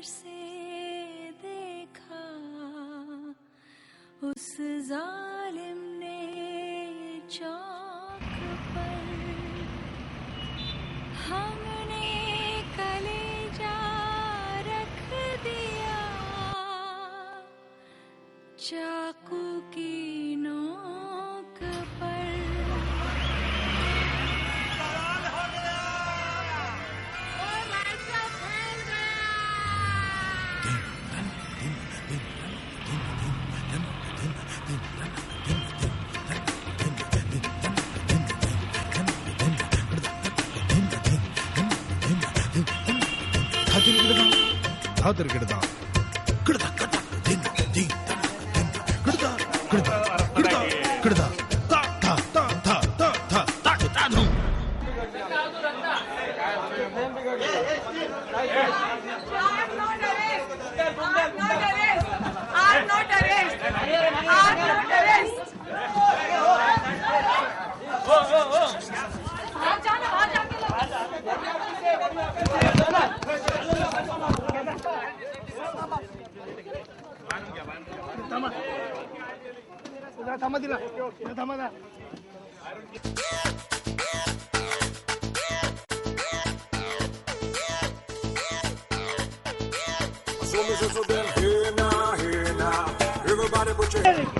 से देखा उस जालिम ने चौक पर, हमने कलेजा रख दिया चाकू की नोक पर।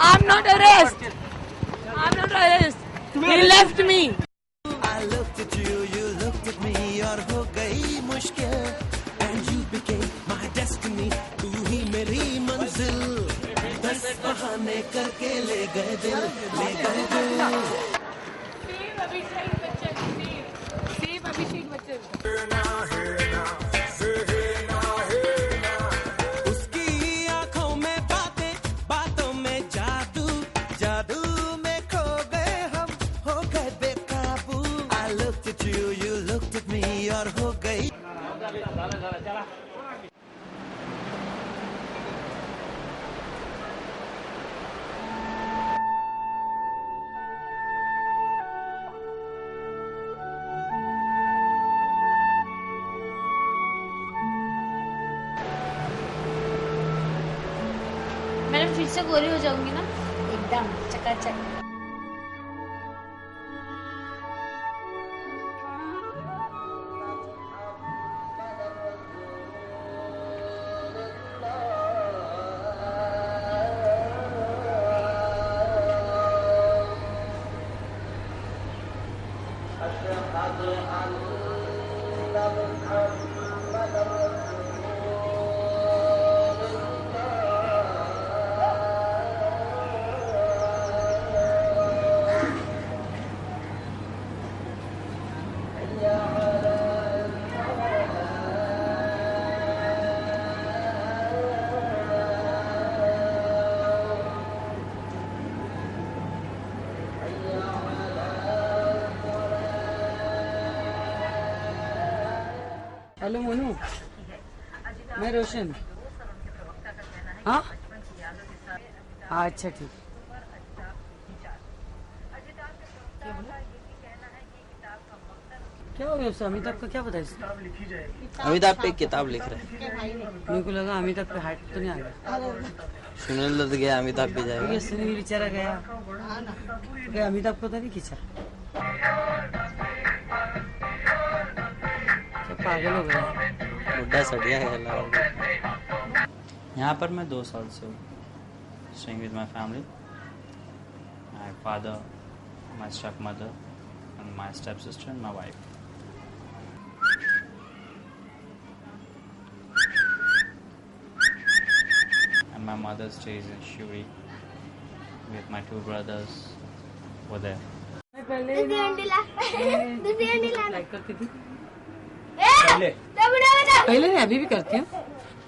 I'm not arrested. I'm not arrested. He left me. I looked at you, you looked at me, और हो गई मुश्किल. And you became my destiny. तू ही मेरी मंजिल. 10 बहाने करके ले गए दिल, ले गए दिल. Save Abhishek Bachchan. Save Abhishek Bachchan. मैं फिर से गोरी हो जाऊंगी ना एकदम चकाचक। हेलो मोनू, मैं रोशन। हाँ अच्छा ठीक। क्या हो गया उससे? अमिताभ का क्या पता है? अमिताभ पे किताब लिख रहे हैं। मेरे को लगा अमिताभ पे हाइट तो नहीं आ गया। सुनील दत्त गया, अमिताभ भी जाएगा। ये सुनील बेचारा गया, क्या अमिताभ को तो नहीं खींचा? पागल हो गया, बुढ़ा सटिया है। यहाँ पर मैं 2 साल से हूँ, staying with my family, my father, my step mother and my step sister and my wife. And my mother stays in Shuri with my 2 brothers over there. Like करती थी पहले नहीं, अभी भी करती हूँ।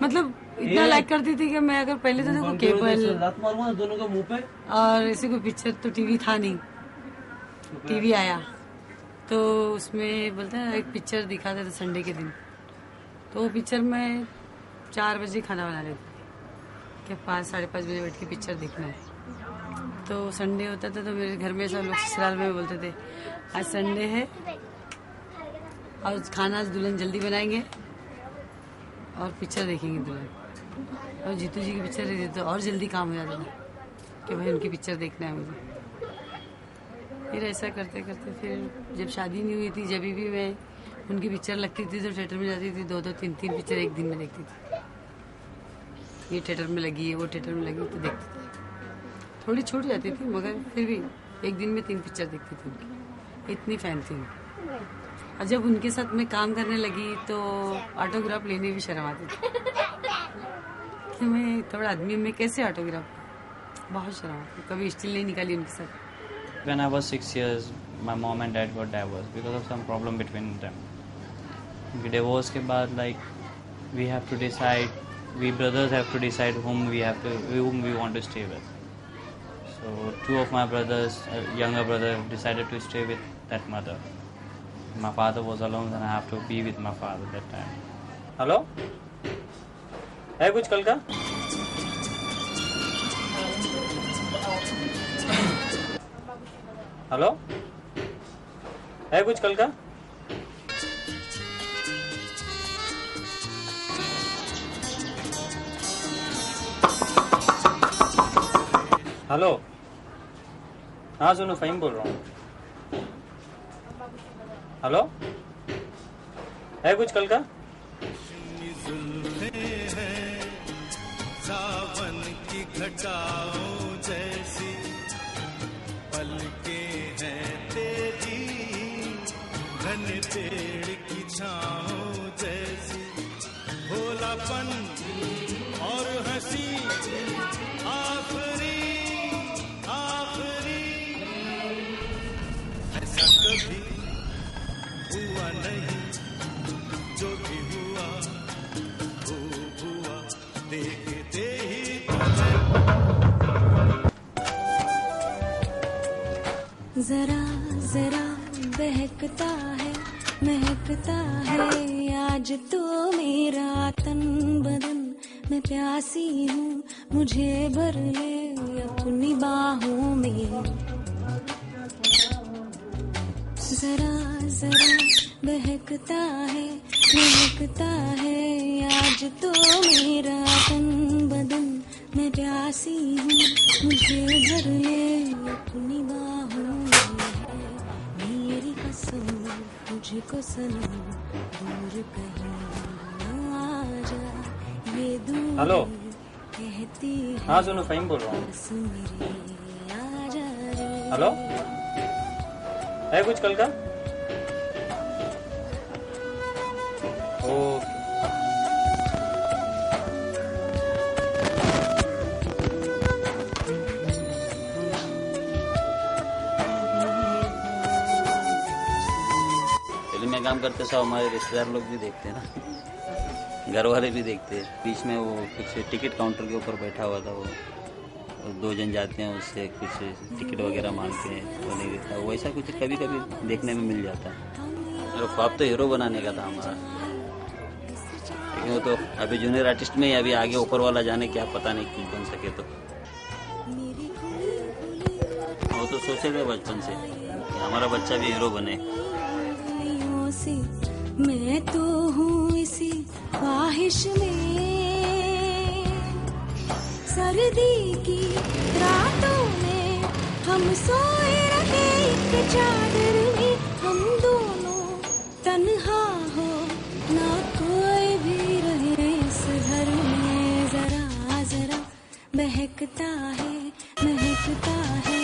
मतलब इतना लाइक करती थी कि मैं अगर पहले तो देखो केबल दोनों के मुंह पे और ऐसे कोई पिक्चर तो टीवी था नहीं, टीवी आया तो उसमें बोलते हैं एक पिक्चर दिखाते थे संडे के दिन, तो वो पिक्चर में 4 बजे खाना बना लेते कि 5 साढ़े 5 बजे बैठ के पिक्चर देखना है। तो संडे होता था तो मेरे घर में सब लोग ससुराल में बोलते थे आज संडे है और खाना दुल्हन जल्दी बनाएंगे और पिक्चर देखेंगे दुल्हन। और जीतू जी की पिक्चर देखते तो और जल्दी काम हो जाता था कि भाई उनकी पिक्चर देखना है मुझे। फिर ऐसा करते करते फिर जब शादी नहीं हुई थी, जब भी मैं उनकी पिक्चर लगती थी तो थिएटर में जाती थी, 2-2 3-3 पिक्चर एक दिन में देखती थी। ये थिएटर में लगी है, वो थिएटर में लगी, तो देखती थी। थोड़ी छूट जाती थी मगर फिर भी एक दिन में 3 पिक्चर देखती थी उनकी, इतनी फैन थी। और जब उनके साथ मैं काम करने लगी तो ऑटोग्राफ लेने भी शर्म आती थी कि मैं थोड़ा आदमी में कैसे ऑटोग्राफ, बहुत शर्म आती। कभी स्टिल नहीं निकाली उनके साथ। When I was 6 years, my mom and dad got divorced because of some problem between them. Divorce के बाद like we have to decide, we brothers have to decide whom we want to stay with. So 2 of my brothers, younger brother, decided to stay with that mother. My father was alone and I have to be with my father that time. Hello? है कुछ कल का? Hello, है कुछ कल का? Hello, हाँ सुनो, फ़हीम बोल रहा हूँ। हेलो, है कुछ कल का? सावन की घटाओं जैसी पलके हैं तेरी, घन पेड़ की छाओं जैसी, भोलापन और हंसी आखरी आखरी, ऐसा कभी हुआ नहीं, जो भी हुआ खूब हुआ, देखते ही जरा जरा बहकता है, महकता है आज तो मेरा तन बदन, मैं प्यासी हूँ मुझे भर ले अपनी बाहों में। जरा जरा बहकता है, महकता है आज तो मेरा तन बदन, मैं प्यासी हूँ मुझे भर ले अपनी बाहों में। मेरी कसम मुझको सनम दूर कहीं ना जा, ये दूर हेलो, कहती है हाँ सुनो, फ़हीम बोल रहा हूँ। बस मेरे आजा रे। हेलो, है कुछ कल का? ओके। फिल्म में काम करते सब हमारे रिश्तेदार लोग भी देखते हैं ना, घर वाले भी देखते हैं। बीच में वो कुछ टिकट काउंटर के ऊपर बैठा हुआ था, वो 2 जन जाते हैं, उससे कुछ टिकट वगैरह मांगते हैं, वो नहीं देता। वैसा कुछ कभी कभी देखने में मिल जाता है। मेरा ख्वाब तो हीरो बनाने का था हमारा, लेकिन वो तो अभी जूनियर आर्टिस्ट में ही, अभी आगे ऊपर वाला जाने क्या पता नहीं कुछ बन सके। तो वो तो सोचे थे बचपन से कि हमारा बच्चा भी हीरो बने। से मैं तो हूँ इसी ख्वाहिश में, सर्दी की रातों में हम सोए रहे एक चादर में, हम दोनों तन्हा हो ना कोई भी रहे इस घर में। जरा जरा बहकता है, महकता है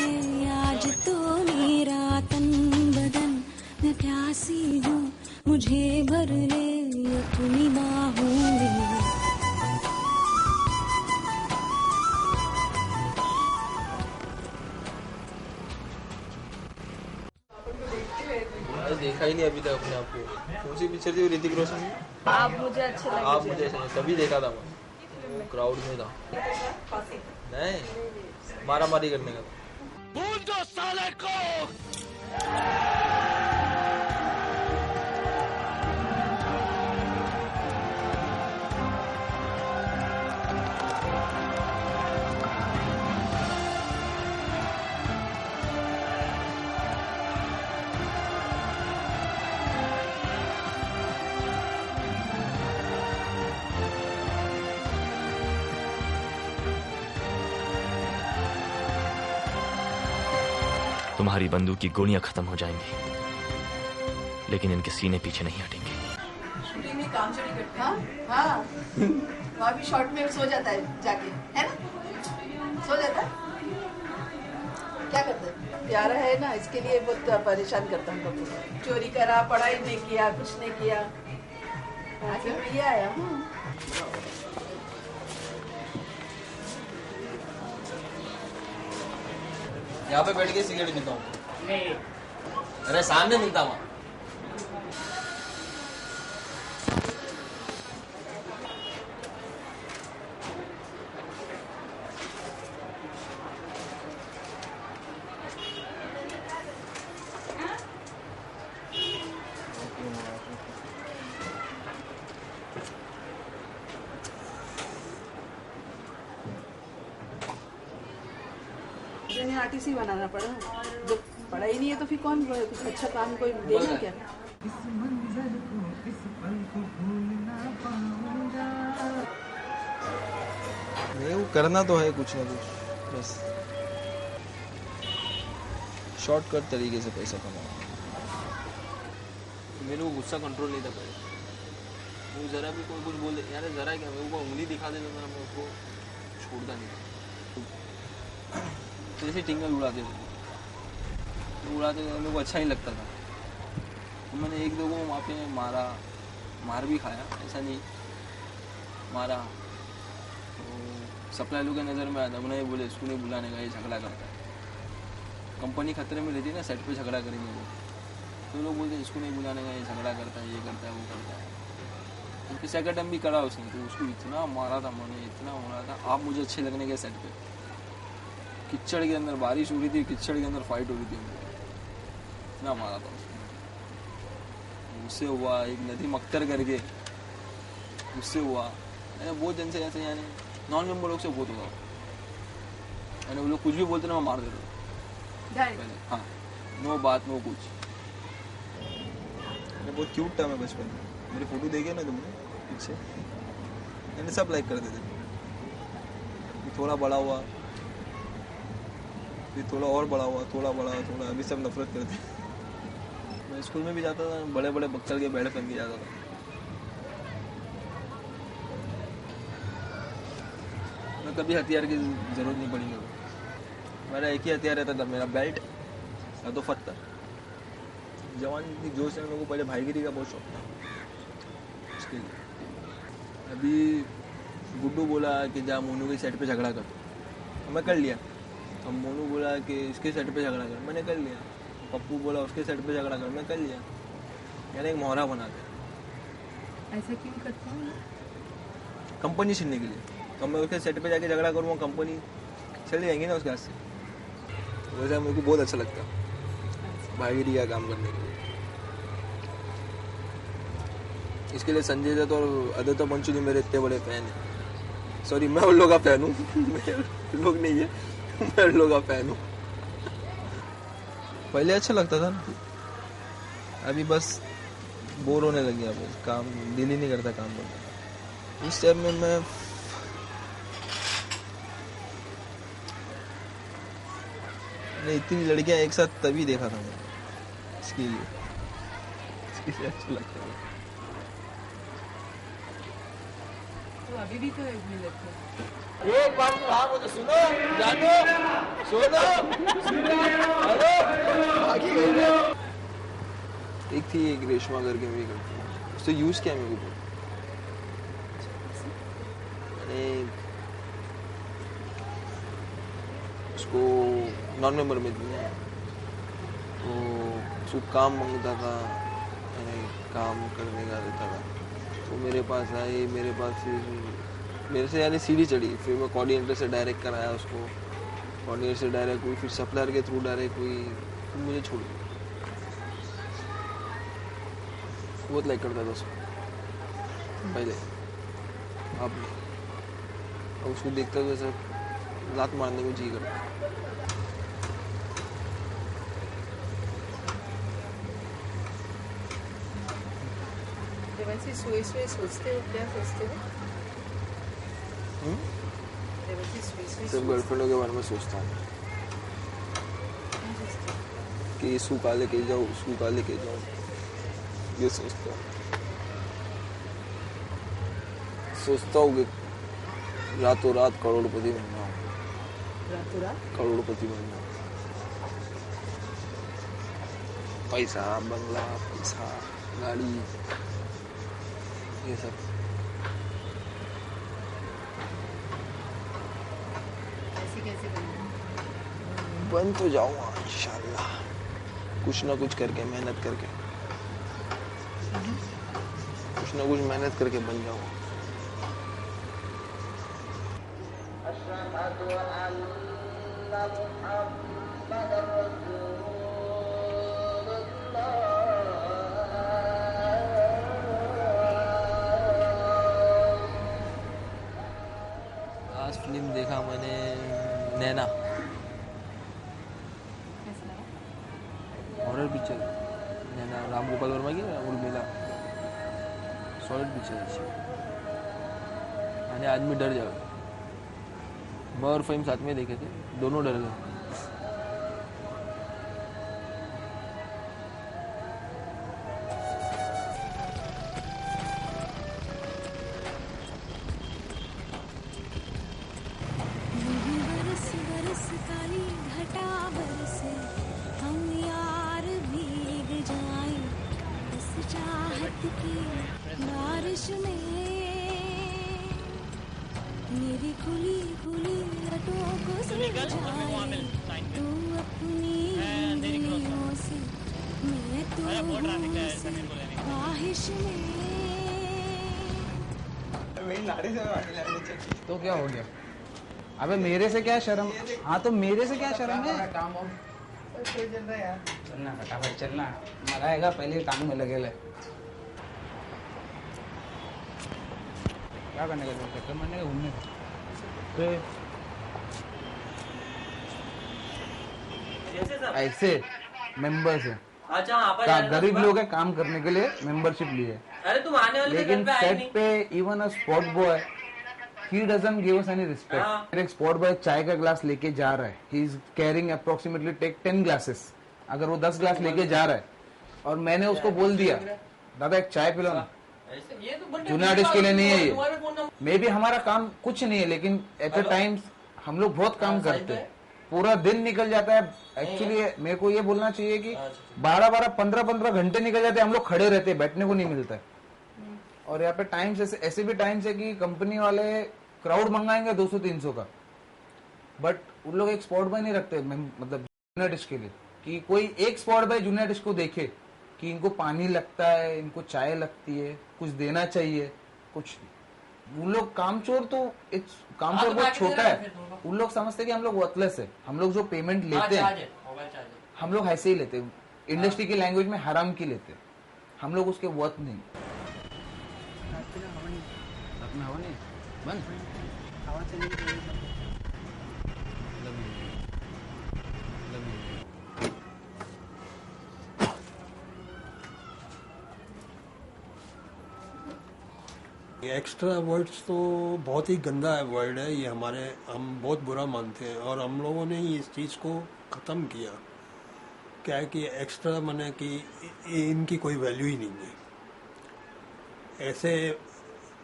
आज तो मेरा तन बदन, मैं प्यासी हूँ मुझे भर ले अपनी बाहों में। देखा ही नहीं अभी तक अपने आप को। कौन सी पिक्चर थी ऋतिक रोशन की? आप मुझे अच्छे लगे। आप मुझे तभी देखा था मैं, वो क्राउड में था। नहीं, मारा मारी करने का था। भूल दो साले को। तुम्हारी बंदूक की गोलियां खत्म हो जाएंगी, लेकिन इनके सीने पीछे नहीं हटेंगे। शूटिंग में काम चोरी करते हैं। हाँ, वहाँ भी शॉट में सो जाता है जाके, है ना? सो जाता है। क्या करते हैं? प्यारा है ना, इसके लिए बहुत परेशान करता हूँ कभी। चोरी करा, पढ़ाई नहीं किया, कुछ नहीं किया, आखिर में ये आया। यहाँ पे बैठ के सिगरेट पीता हूँ। अरे सामने मिलता वहाँ। आर्टिस्ट ही बनाना पड़ा। जब पढ़ाई नहीं है तो फिर कौन कुछ अच्छा काम कोई देगा क्या? नहीं, वो करना तो है कुछ ना कुछ, बस शॉर्टकट तरीके से पैसा कमाना। मेरे को गुस्सा कंट्रोल नहीं था पहले। वो जरा भी कोई कुछ बोले, यार जरा क्या, मेरे को उंगली दिखा देता था, मैं उसको छोड़ता नहीं था। जैसे टिंगल उड़ाते थे, मेरे को अच्छा नहीं लगता था। तो मैंने एक दो को वहाँ पे मार भी खाया, ऐसा नहीं मारा। तो सप्लाई लोग के नज़र में आया था, उन्हें बोले इसको नहीं बुलाने का, ये झगड़ा करता है। कंपनी खतरे में रहती है ना, सेट पे झगड़ा करेंगे वो, तो लोग बोलते हैं इसको नहीं बुलाने का, ये झगड़ा करता है, ये करता है, वो करता है। क्योंकि सेकंड टाइम भी करा उसने, तो उसको इतना मारा था मैंने, इतना मारा था। आप मुझे अच्छे लगने के सेट पे, किचड़ के अंदर बारिश हो रही थी, किचड़ के अंदर फाइट हो रही थी, इतना मारा था उसने। उससे हुआ एक नदीम अख्तर करके, उससे हुआ। मैंने बहुत जन से ऐसे, यानी नॉन मेंबर लोग से बहुत हुआ। मैंने वो लोग कुछ भी बोलते ना, मैं मार देता पहले। हाँ, नो बात नो कुछ। मैं बहुत क्यूट था मैं बचपन में। मेरी फोटो देखे ना तुमने पीछे, मैंने सब लाइक करते थे। थोड़ा बड़ा हुआ, फिर थोड़ा और बड़ा हुआ, थोड़ा बड़ा, थोड़ा, अभी सब नफरत करते हैं। मैं स्कूल में भी जाता था, बड़े बड़े बक्सर के बैड पहन के जाता था। मैं कभी हथियार की जरूरत नहीं पड़ी मेरे को। मेरा एक ही हथियार रहता था, मेरा बेल्ट या तो पत्थर। जवान की जोश है, मेरे को पहले भाईगिरी का बहुत शौक था उसके लिए। अभी गुड्डू बोला कि जा मोनू के सेट पे झगड़ा कर, तो मैं कर लिया। अब मोनू बोला कि इसके सेट पे झगड़ा कर, मैंने कर लिया। पप्पू बोला उसके सेट पे झगड़ा कर, मैं कर लिया। यानी एक मोहरा बना के। ऐसा क्यों करते हैं? कंपनी छीनने के लिए। तो मैं उसके सेट पे जाके झगड़ा करूँगा, कंपनी चली जाएंगी ना उसके हाथ से। वैसा मेरे को बहुत अच्छा लगता है भाईगिरी का काम करने के लिए। इसके लिए संजय दत्त और आदित्य पंचोली मेरे इतने बड़े फैन हैं। सॉरी, मैं उन लोग का फैन हूँ, लोग नहीं है, मैं उन लोग का फैन हूँ। पहले अच्छा लगता था ना, अभी बस बोर होने लग गया। बस काम दिल ही नहीं करता काम करने। इस टाइम में मैं इतनी लड़कियां एक साथ तभी देखा था मैंने, इसके लिए अच्छा लगता है। तो अभी भी तो मिल लगता है। एक बार तो हाँ मुझे सुनो, जानो, सुनो, हेलो, आगे गई। एक थी, एक रेशमा करके मेरी करती है, उससे यूज किया मेरे को। मैंने उसको नॉन मेंबर में दिया, तो उसको काम मांगता था, मैंने काम करने का देता था। तो मेरे पास आई, मेरे पास फिर मेरे से यानी सीढ़ी चढ़ी। फिर मैं कोऑर्डिनेटर से डायरेक्ट कराया उसको, कोऑर्डिनेटर से डायरेक्ट हुई, फिर सप्लायर के थ्रू डायरेक्ट हुई, फिर मुझे छोड़ दिया। बहुत लाइक करता था उसको पहले, अब उसको देखता तो ऐसा लात मारने को जी करता। वैसे सोचते हो, क्या सोचते हो? सिर्फ गर्लफ्रेंडों के बारे में सोचता हूँ। कि इसको कहाँ लेके जाओ, उसको कहाँ लेके जाओ, ये सोचता हूँ कि रातों रात करोड़पति बन जाऊँ, रातों रात करोड़पति बन जाऊँ। पैसा, बंगला, पैसा, गाड़ी, ये सब। ऐसे कैसे बने? बन तो जाऊंगा इंशाल्लाह, कुछ ना कुछ करके, मेहनत करके, कुछ ना कुछ मेहनत करके बन जाऊंगा। लास्ट फिल्म देखा मैंने नैना, हॉरर पिक्चर नैना, राम गोपाल वर्मा की उर्मिला, सॉलिड पिक्चर अच्छी। मैंने आदमी डर जाओ, मैं और फ़हीम साथ में देखे थे, दोनों डर गए। बरस बरस काली घटा बरसे, हम यार भीग जाएं इस चाहत की बारिश में। मेरी खुली खुली लटों को सुलझाए तू अपनी उंगलियों से, मैं तो हूँ इसी ख्वाहिश में। तो क्या हो गया? अबे मेरे से क्या शर्म? हाँ तो मेरे से क्या शर्म है? काम हो चलना, फटाफट चलना, मराएगा पहले काम में लगे ले। क्या करने का? चक्कर मारने का, घूमने का? ऐसे मेंबर्स है। अच्छा, गरीब लोग है, काम करने के लिए मेंबरशिप लिए। अरे तुम आने वाले लेकिन सेट पे even a spot boy, he doesn't give us any respect. एक स्पॉट बॉय चाय का ग्लास लेके जा रहा है, he is carrying approximately take 10 glasses. अगर वो 10 ग्लास लेके जा रहा है और मैंने उसको बोल दिया दादा एक चाय पिलो ना, जूनियर आर्टिस्ट के लिए नहीं है ये। मे बी हमारा काम कुछ नहीं है, लेकिन एट द टाइम्स हम लोग बहुत काम करते हैं, पूरा दिन निकल जाता है। एक्चुअली मेरे को ये बोलना चाहिए कि 12-12, 15-15 घंटे निकल जाते हैं, हम लोग खड़े रहते हैं, बैठने को नहीं मिलता है। और यहाँ पे टाइम्स ऐसे भी टाइम्स है कि कंपनी वाले क्राउड मंगाएंगे 200-300 का, बट उन लोग एक स्पॉट बाय नहीं रखते, मतलब जूनियर आर्टिस्ट के लिए, कि कोई एक स्पॉट बाय जूनियर आर्टिस्ट को देखे कि इनको पानी लगता है, इनको चाय लगती है, कुछ देना चाहिए, कुछ नहीं। उन लोग कामचोर, तो कामचोर बहुत छोटा है, उन लोग समझते कि हम लोग वर्थलेस है। हम लोग जो पेमेंट लेते हैं हम लोग ऐसे ही लेते हैं, इंडस्ट्री की लैंग्वेज में हराम की लेते हैं, हम लोग उसके वर्थ नहीं। हवा नहीं बंद, हवा चली एक्स्ट्रा वर्ड्स तो बहुत ही गंदा वर्ड है ये, हम बहुत बुरा मानते हैं और हम लोगों ने इस चीज़ को ख़त्म किया। क्या है कि एक्स्ट्रा माने कि इनकी कोई वैल्यू ही नहीं है। ऐसे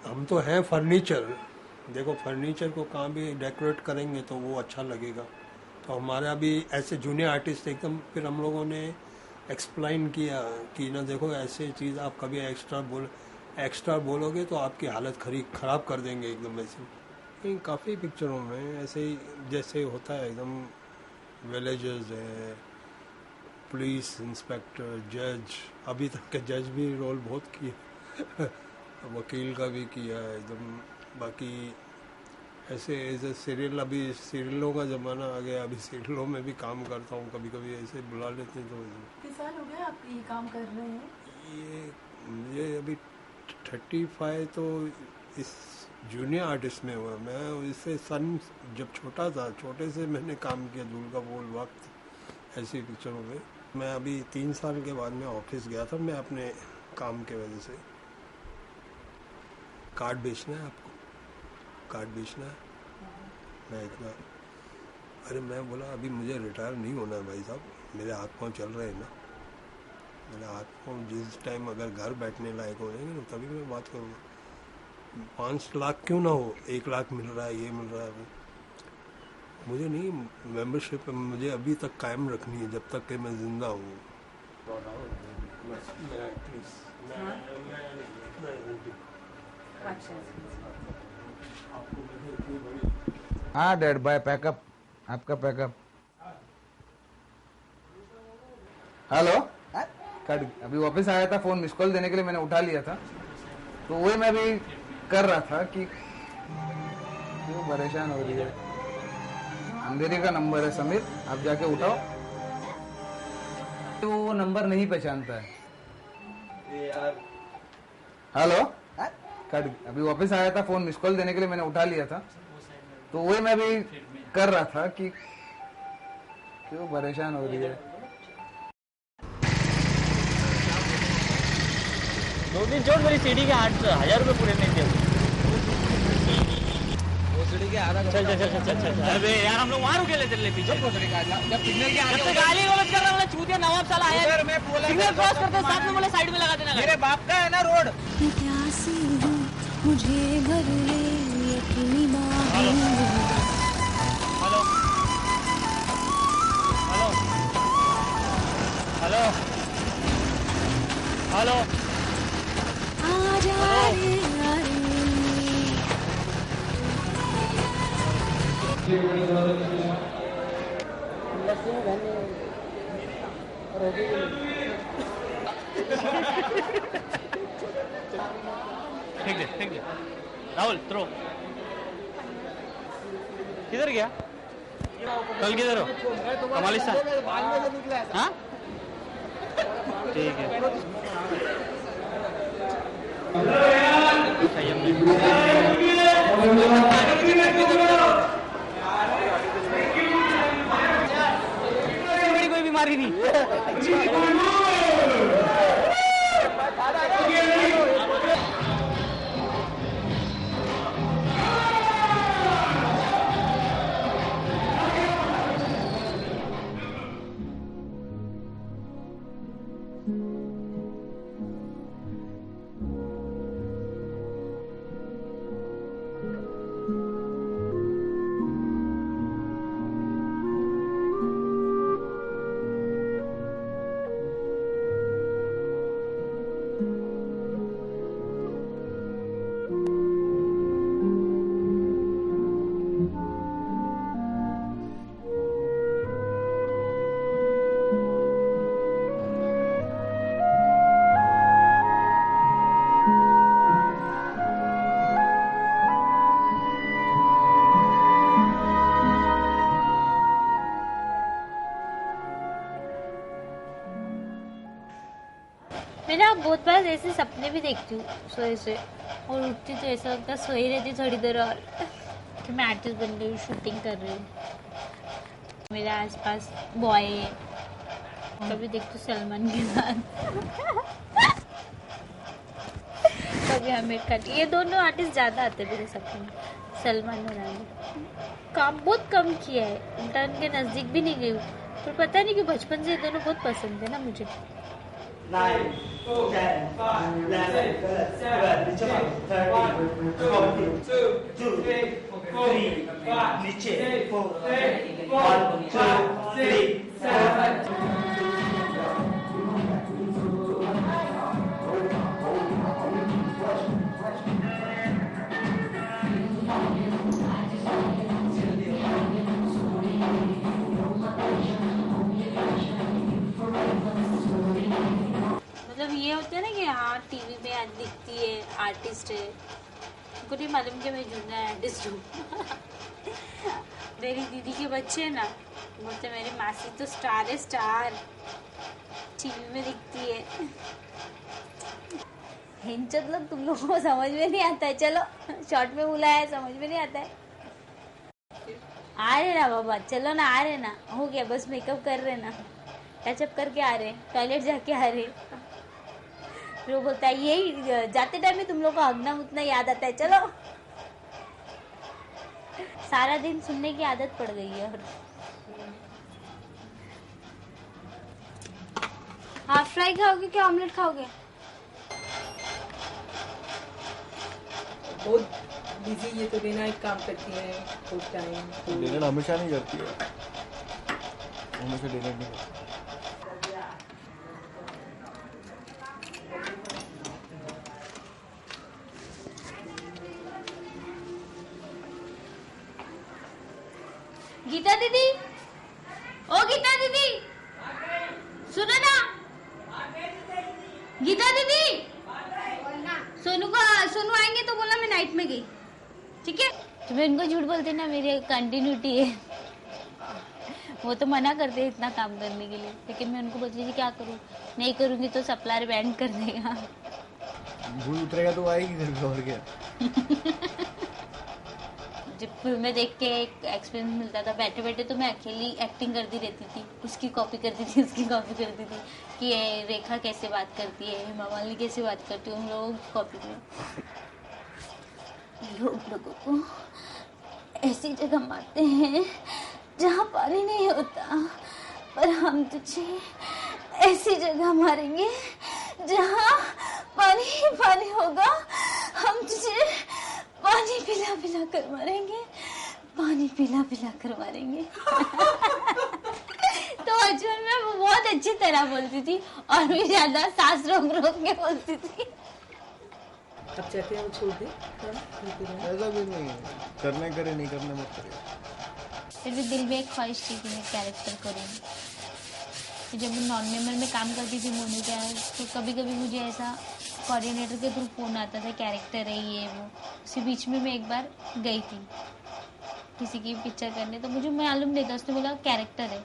हम तो हैं फर्नीचर, देखो फर्नीचर को कहाँ भी डेकोरेट करेंगे तो वो अच्छा लगेगा। तो हमारा भी ऐसे जूनियर आर्टिस्ट एकदम, फिर हम लोगों ने एक्सप्लेन किया कि ना देखो ऐसे चीज़ आप कभी एक्स्ट्रा बोलोगे तो आपकी हालत ख़राब कर देंगे एकदम। ऐसे काफ़ी पिक्चरों में ऐसे ही जैसे होता है एकदम, विलेजर्स है, पुलिस इंस्पेक्टर, जज, अभी तक के जज भी रोल बहुत किए वकील का भी किया है एकदम। बाकी ऐसे सीरियल, अभी सीरियलों का ज़माना आ गया, अभी सीरियलों में भी काम करता हूँ, कभी कभी ऐसे बुला लेते हैं। तो कितने साल हो गए आप ये काम कर रहे हैं? ये अभी 35 तो इस जूनियर आर्टिस्ट में हुआ। मैं इससे सन जब छोटा था, छोटे से मैंने काम किया, दूर का बोल वक्त ऐसी पिक्चरों में। मैं अभी 3 साल के बाद में ऑफिस गया था, मैं अपने काम के वजह से। कार्ड बेचना है आपको, कार्ड बेचना है, मैं इतना अरे मैं बोला अभी मुझे रिटायर नहीं होना है भाई साहब, मेरे हाथ पाँव चल रहे हैं ना, मेरे हाथ पाँव जिस टाइम अगर घर बैठने लायक हो जाएंगे ना तभी मैं बात करूँगा। 5 लाख क्यों ना हो, 1 लाख मिल रहा है, ये मिल रहा है, मुझे नहीं, मेंबरशिप मुझे अभी तक कायम रखनी है जब तक कि मैं जिंदा हूँ। हाँ डैड बाय, पैकअप, आपका पैकअप। हेलो, कट, अभी वापस आया था, फोन मिस कॉल देने के लिए मैंने उठा लिया था, तो वही मैं भी कर रहा था कि क्यों परेशान हो रही है। अंधेरी का नंबर है समीर, आप जाके उठाओ। तो वो नंबर नहीं पहचानता है। हेलो, कट, अभी वापस आया था, फोन मिस कॉल देने के लिए मैंने उठा लिया था, तो वही मैं भी कर रहा था कि क्यों परेशान हो रही है। 2 दिन छोड़, मेरी सीढ़ी के 8,000 रुपये पूरे नहीं दिए। चल चल चल चल चल। अबे यार हम लोग वहाँ रुके ले, चल ले पीछे। जब सिग्नल के आगे गाली गलौज कर रहा है, चूतिया नवाब साला आया। सिग्नल क्रॉस करते साथ में बोले साइड में लगा देना। मेरे बाप का है ना रोड। प्यासी हूँ, मुझे भर ले अपनी बाहों में। हेलो हेलो हेलो हेलो, आजा रे फेंक दे राहुल, थ्रो। किधर गया? कल किधर हो? कमालिस्तान। हाँ ठीक है। कोई बीमारी नहीं। मैं ना बहुत बार ऐसे सपने भी देखती हूँ सोए से, और उठती तो ऐसा लगता है सोई रहती थोड़ी देर और कि मैं आर्टिस्ट बन रही हूँ, शूटिंग कर रही हूँ। मेरे आसपास बॉय है, कभी देखती हूँ सलमान के साथ, कभी आमिर खान। ये दोनों आर्टिस्ट ज़्यादा आते मेरे सपने में, सलमान और आमिर। काम बहुत कम किया है, उल्टा उनके नज़दीक भी नहीं गई हूँ, पर पता नहीं कि बचपन से ये दोनों बहुत पसंद है ना मुझे। 9, 10, 5, 11, 12, 13, 14, 2, 3, 4, नीचे 4, 1, 2, 3, 4. मतलब ये होता है ना कि हाँ टीवी में आज दिखती है आर्टिस्ट है, उनको नहीं मालूम कि मैं जुड़ना आर्टिस्ट हूँ। मेरी दीदी के बच्चे हैं ना, बोलते मेरी मासी तो स्टार है, स्टार टीवी में दिखती है। हिंचत लोग तुम लोगों को समझ में नहीं आता है, चलो शॉर्ट में बुलाया है, समझ में नहीं आता है। आ रहे ना बाबा, चलो ना, आ रहे ना, हो गया बस, मेकअप कर रहे ना, टचअप करके आ रहे, टॉयलेट जाके आ रहे। फिर वो बोलता है यही जाते टाइम में तुम लोग को हगना मुतना याद आता है, चलो सारा दिन सुनने की आदत पड़ गई है। और हाफ फ्राई खाओगे कि ऑमलेट खाओगे? बहुत बिजी ये तो डे नाइट काम करती है फुल टाइम। डे नाइट हमेशा नहीं करती है, हमेशा डे नाइट नहीं करती। गीता दीदी, ओ गीता दीदी, सुनो ना। गीता दीदी, सोनू आएंगे तो बोला मैं नाइट में गई, ठीक है? तो मैं इनको झूठ बोलती ना, मेरी कंटिन्यूटी है। वो तो मना करते हैं इतना काम करने के लिए, लेकिन मैं उनको बोलती थी क्या करूँ, नहीं करूँगी तो सप्लायर बैंड कर देगा। भूल उतरेगा तो आएगी घर पे, और क्या। जब फिल्में देख के एक एक्सपीरियंस मिलता था, बैठे बैठे तो मैं अकेली एक्टिंग करती रहती थी, उसकी कॉपी करती थी, उसकी कॉपी करती थी कि ये रेखा कैसे बात करती है, हेमा मालिनी कैसे बात करती है, उन लोगों की कॉपी में। लोगों को ऐसी जगह मारते हैं जहाँ पानी नहीं होता, पर हम तुझे ऐसी जगह मारेंगे जहाँ पानी ही पानी होगा। हम तुझे पानी पिला पिला कर मारेंगे, पानी पिला पिला कर मारेंगे। तो बचपन में वो बहुत अच्छी तरह बोलती थी और भी ज्यादा सांस रोक रोक के बोलती थी। अब चाहते हैं वो छोड़ दे, ऐसा भी नहीं है, करने करे नहीं करने मत करे। फिर भी दिल में एक ख्वाहिश थी कि मैं कैरेक्टर करूँ। जब मैं नॉन मेंबर में काम करती थी मोनू का, तो कभी कभी मुझे ऐसा कोऑर्डिनेटर के थ्रू फोन आता था कैरेक्टर है ये वो। उसी बीच में मैं एक बार गई थी किसी की पिक्चर करने, तो मुझे मालूम नहीं था, उसने बोला कैरेक्टर है,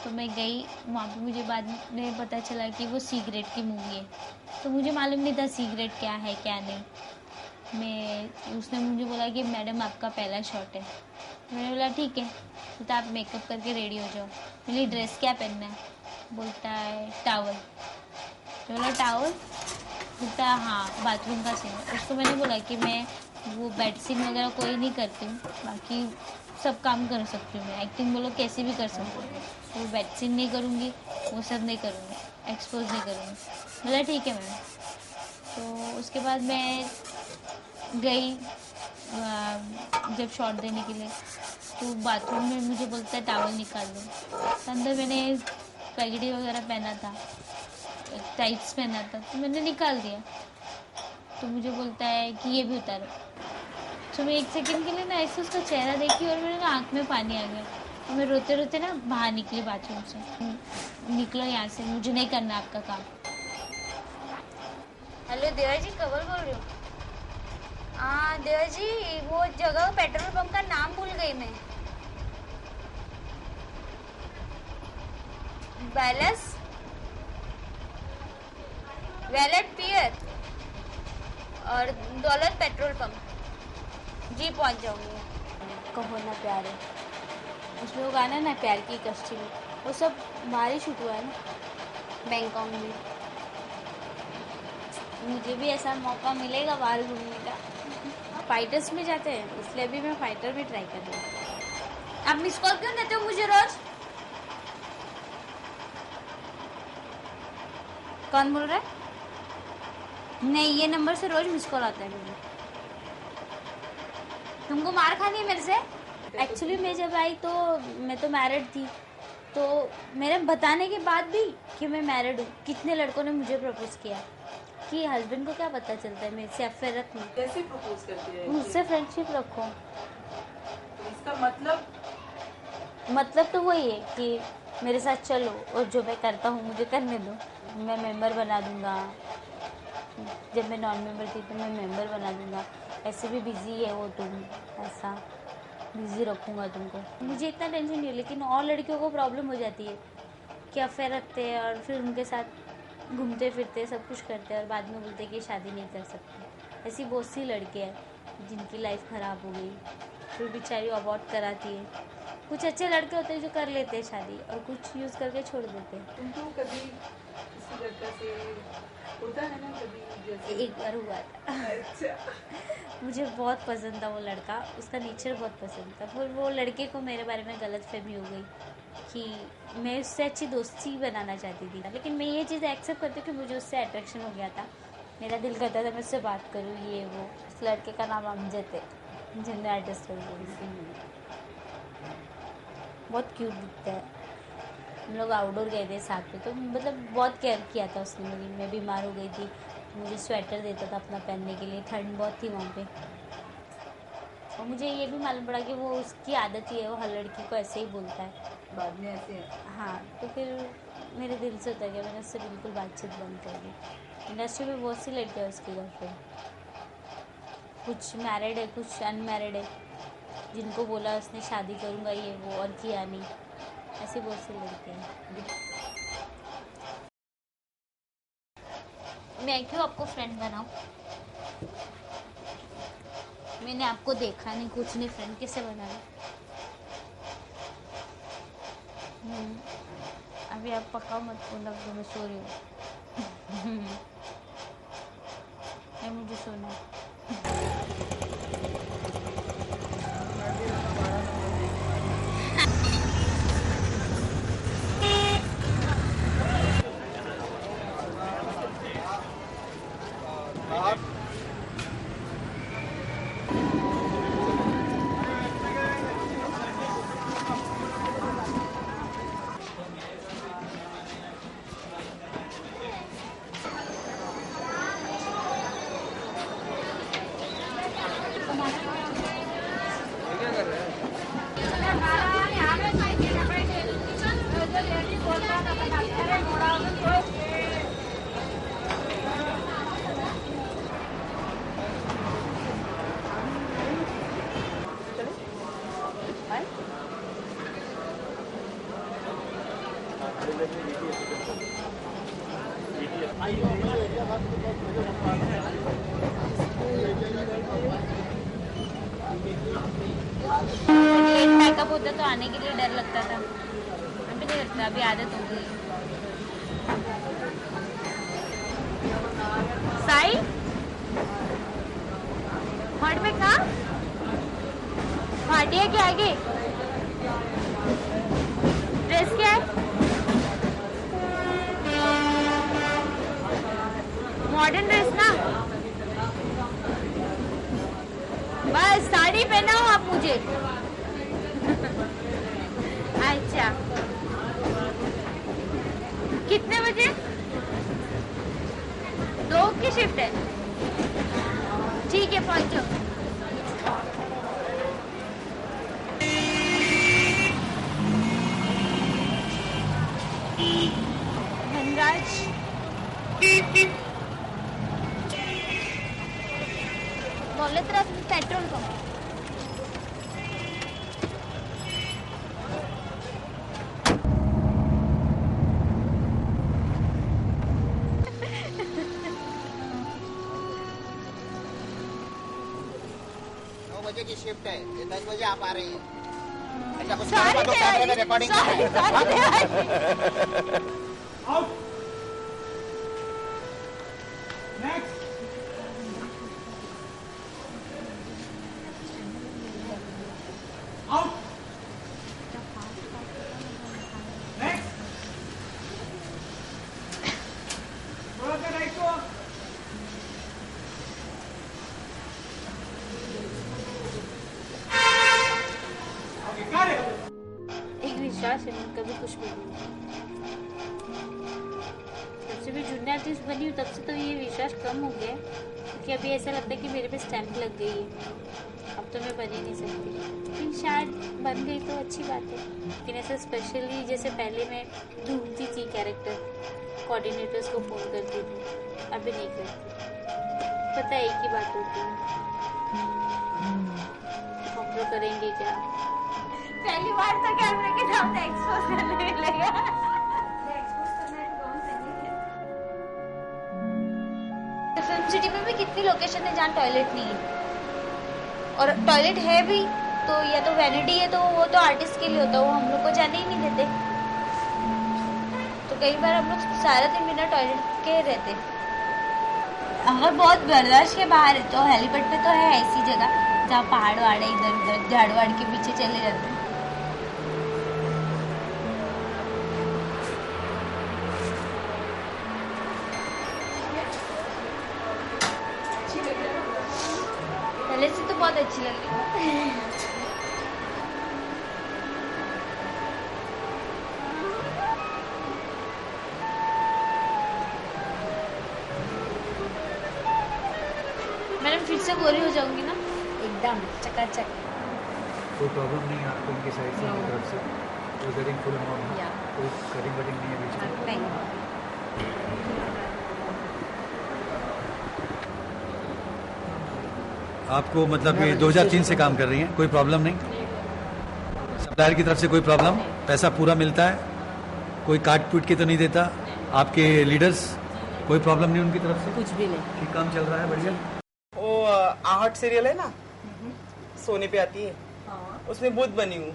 तो मैं गई वहाँ पे। मुझे बाद में पता चला कि वो सिगरेट की मूवी है, तो मुझे मालूम नहीं था सिगरेट क्या है क्या नहीं। उसने मुझे बोला कि मैडम आपका पहला शॉट है। मैंने बोला ठीक है, तो आप मेकअप करके रेडी हो जाओ। बोली ड्रेस क्या पहनना है? बोलता है टावल। बोला टावल? बोलता है हाँ बाथरूम का सीन। उसको मैंने बोला कि मैं वो बेड सीन वगैरह कोई नहीं करती हूँ, बाकी सब काम कर सकती हूँ मैं, एक्टिंग बोलो कैसे भी कर सकती हूँ, वो बेड सीन नहीं करूँगी, वो सब नहीं करूँगी, एक्सपोज नहीं करूँगी। बोला ठीक है मैम। तो उसके बाद मैं गई जब शॉट देने के लिए, तो बाथरूम में मुझे बोलता है टावल निकाल दो। तो अंदर मैंने पैगड़ी वगैरह पहना था, टाइट्स पहना था, तो मैंने निकाल दिया। तो मुझे बोलता है कि ये भी उतारो। तो मैं एक सेकंड के लिए ना ऐसे उसका चेहरा देखी और मेरे ना आँख में पानी आ गया, और मैं रोते रोते ना बाहर निकली बाथरूम से। निकलो यहाँ से, मुझे नहीं करना आपका काम। हेलो देवा जी, कवर बोल रही हूँ। हाँ देवा जी, वो जगह पेट्रोल पंप का नाम भूल गई मैं। बैलस वैलेट पियर और डॉलर पेट्रोल पंप। जी पहुंच जाऊंगी। कहो ना प्यारे, उसमें वो गाना ना प्यार की कश्ती में, वो सब बाहर ही शूट हुआ है ना बैंकॉक में। मुझे भी ऐसा मौका मिलेगा बाहर घूमने का। फाइटर्स में जाते हैं, इसलिए भी मैं फाइटर में ट्राई कर रही हूँ। आप मिस कॉल क्यों देते हो मुझे रोज? कौन बोल रहा है? नहीं, ये नंबर से रोज मिस कॉल आता है मुझे। तुमको मार खानी है मेरे से? एक्चुअली मैं जब आई तो मैं तो मैरिड थी, तो मेरे बताने के बाद भी कि मैं मैरिड हूँ, कितने लड़कों ने मुझे प्रपोज किया कि हस्बैंड को क्या पता चलता है मेरे से अफेयर रखना। कैसे प्रपोज करती है? मुझसे फ्रेंडशिप रखो। तो इसका मतलब तो वही है कि मेरे साथ चलो और जो मैं करता हूँ मुझे करने दो। मैं मेंबर बना दूंगा, जब मैं नॉन मेंबर थी तो मैं मेंबर बना दूंगा। ऐसे भी बिजी है वो, तुम ऐसा बिजी रखूँगा तुमको। मुझे इतना टेंशन नहीं है, लेकिन और लड़कियों को प्रॉब्लम हो जाती है कि अफेयर रखते हैं और फिर उनके साथ घूमते फिरते सब कुछ करते हैं और बाद में बोलते हैं कि शादी नहीं कर सकते। ऐसी बहुत सी लड़कियाँ हैं जिनकी लाइफ ख़राब हो गई, फिर बेचारी अबॉर्ट कराती है। कुछ अच्छे लड़के होते हैं जो कर लेते हैं शादी और कुछ यूज करके छोड़ देते हैं। तुमको कभी किसी लड़का से होता है ना कभी जैसे? एक बार हुआ था। अच्छा। मुझे बहुत पसंद था वो लड़का, उसका नेचर बहुत पसंद था। फिर वो लड़के को मेरे बारे में गलतफहमी हो गई कि मैं उससे अच्छी दोस्ती बनाना चाहती थी, लेकिन मैं ये चीज़ एक्सेप्ट करती हूँ कि मुझे उससे अट्रैक्शन हो गया था। मेरा दिल करता था मैं उससे बात करूँ, ये वो। उस लड़के का नाम अमजद है, जिन्हें आर्टिस्ट है, बहुत क्यूट दिखता है। हम लोग आउटडोर गए थे साथ में, तो मतलब बहुत केयर किया था उसने मेरी। मैं बीमार हो गई थी, मुझे स्वेटर देता था अपना पहनने के लिए, ठंड बहुत थी वहाँ पे। और मुझे ये भी मालूम पड़ा कि वो उसकी आदत ही है, वो हर लड़की को ऐसे ही बोलता है बाद में ऐसे। हाँ, तो फिर मेरे दिल से उतर गया, मैंने उससे बिल्कुल बातचीत बंद कर दी। इंडस्ट्री में बहुत सी लड़कियाँ है उसकी गर्लफ्रेंड, कुछ मैरिड है, कुछ अनमैरिड है, जिनको बोला उसने शादी करूँगा ये वो और किया नहीं। ऐसी बहुत सी लड़कियाँ हैं। मैं क्यों आपको फ्रेंड बनाऊँ? मैंने आपको देखा नहीं, कुछ नहीं, फ्रेंड कैसे बनाया? अभी आप पकाओ मत, फोन रख दो, मैं सो रही हूँ। मुझे सोना है। पैकअप होता तो आने के लिए डर लगता था, अभी नहीं लगता, अभी आदत हो गई। साई हॉट में कहा भाटिया के आगे ड्रेस क्या है? मॉडर्न ड्रेस ना, बस साड़ी पहनाओ आप मुझे। अच्छा, कितने बजे? 2 की शिफ्ट है, ठीक है पहुंचो। धनराज बोले तरफ पेट्रोल पंप। बजे की शिफ्ट है, ये 10 बजे आप आ रही है। ऐसा कुछ Sorry, तो कैमरे में recording out next out next थोड़ा सा राइट को एक विश्वास है, मैं कभी कुछ भी नहीं। जब से मैं जूनियर आर्टिस्ट बनी हूँ तब से तो ये विश्वास कम हो गया, क्योंकि अभी ऐसा लगता है कि मेरे पे स्टैंप लग गई है, अब तो मैं बन ही नहीं सकती। लेकिन शायद बन गई तो अच्छी बात है। लेकिन ऐसा स्पेशली जैसे पहले मैं ढूंढती थी कैरेक्टर, कोऑर्डिनेटर्स को फ़ोन करती थी, अभी नहीं करती। पता है एक ही बात होती है, हम लोग करेंगे क्या? पहली बार तो कैमरे के सामने एक्सपोज करने मिलेगा। फिल्म सिटी में भी कितनी लोकेशन है जहाँ टॉयलेट नहीं है, और टॉयलेट है भी तो या तो वैनिटी है तो वो तो आर्टिस्ट के लिए होता है, वो हम लोग को जाने ही नहीं देते। तो कई बार हम लोग सारा दिन बिना टॉयलेट के रहते। अगर बहुत बर्दाश्त के बाहर है तो हेलीपैड पे तो है ऐसी जगह जहाँ पहाड़ वाड़ है, इधर उधर झाड़ वाड़ के पीछे चले जाते हैं। पहले से तो बहुत अच्छी लग रही है। मैडम फिर से गोरी हो जाऊंगी ना एकदम चकाचक। कोई प्रॉब्लम नहीं है आपको इनकी साइड से, इनकी तरफ से? कोई कटिंग फुल अमाउंट, कोई कटिंग वटिंग नहीं है बीच में? नहीं। आपको मतलब ये 2003 से काम कर रही हैं, कोई प्रॉब्लम नहीं? सप्लायर की तरफ से कोई प्रॉब्लम? पैसा पूरा मिलता है? कोई काट पीट के तो नहीं देता? आपके लीडर्स कोई प्रॉब्लम नहीं उनकी तरफ से? कुछ भी नहीं, ठीक काम चल रहा है, बढ़िया। वो आहट सीरियल है ना, सोनी पे आती है, उसमें बुद्ध बनी हूँ।